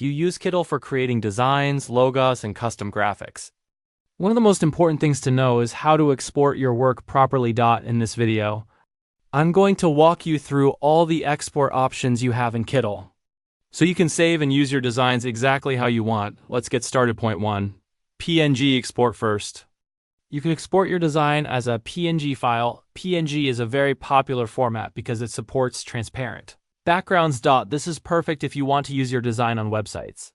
You use Kittl for creating designs, logos, and custom graphics. One of the most important things to know is how to export your work properly. In this video, I'm going to walk you through all the export options you have in Kittl, so you can save and use your designs exactly how you want. Let's get started. Point 1. PNG export first. You can export your design as a PNG file. PNG is a very popular format because it supports transparent backgrounds. This is perfect if you want to use your design on websites,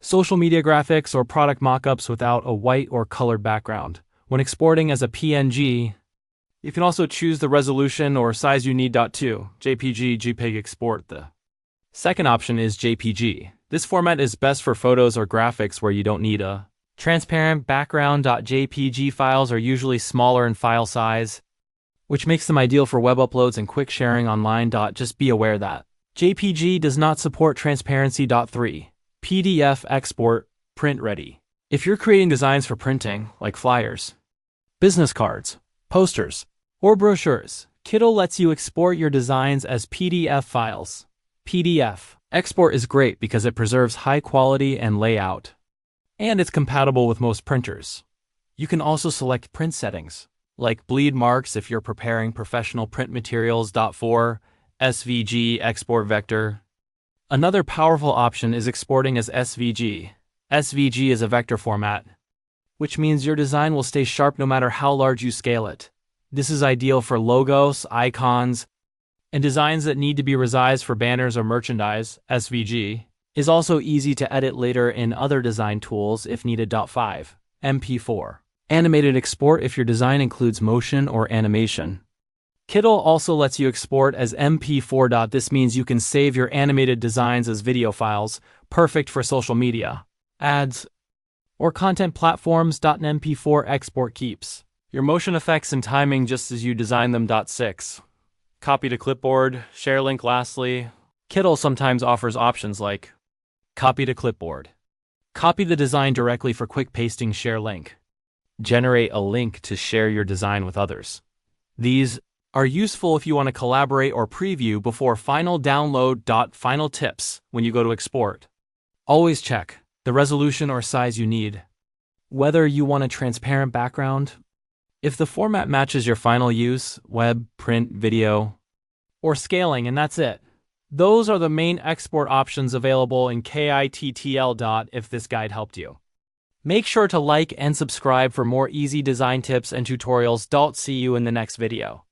social media graphics, or product mockups without a white or colored background. When exporting as a PNG, you can also choose the resolution or size you need. 2. JPG, JPEG export. The second option is JPG. This format is best for photos or graphics where you don't need a transparent background. JPG files are usually smaller in file size, which makes them ideal for web uploads and quick sharing online. Just be aware that JPG does not support transparency. 3. PDF export, print ready. If you're creating designs for printing, like flyers, business cards, posters, or brochures, Kittl lets you export your designs as PDF files. PDF export is great because it preserves high quality and layout, and it's compatible with most printers. You can also select print settings, like bleed marks if you're preparing professional print materials. 4. SVG export vector. Another powerful option is exporting as SVG. SVG is a vector format, which means your design will stay sharp no matter how large you scale it. This is ideal for logos, icons, and designs that need to be resized for banners or merchandise. SVG is also easy to edit later in other design tools if needed. 5. MP4 animated export if your design includes motion or animation. Kittl also lets you export as MP4. This means you can save your animated designs as video files, perfect for social media, ads, or content platforms. An MP4 export keeps your motion effects and timing just as you design them. 6. Copy to clipboard, share link. Lastly, Kittl sometimes offers options like copy to clipboard. Copy the design directly for quick pasting. Share link. Generate a link to share your design with others. These are useful if you want to collaborate or preview before final download. Final tips when you go to export. Always check the resolution or size you need, whether you want a transparent background, if the format matches your final use, web, print, video, or scaling, and that's it. Those are the main export options available in Kittl. If this guide helped you, make sure to like and subscribe for more easy design tips and tutorials. See you in the next video.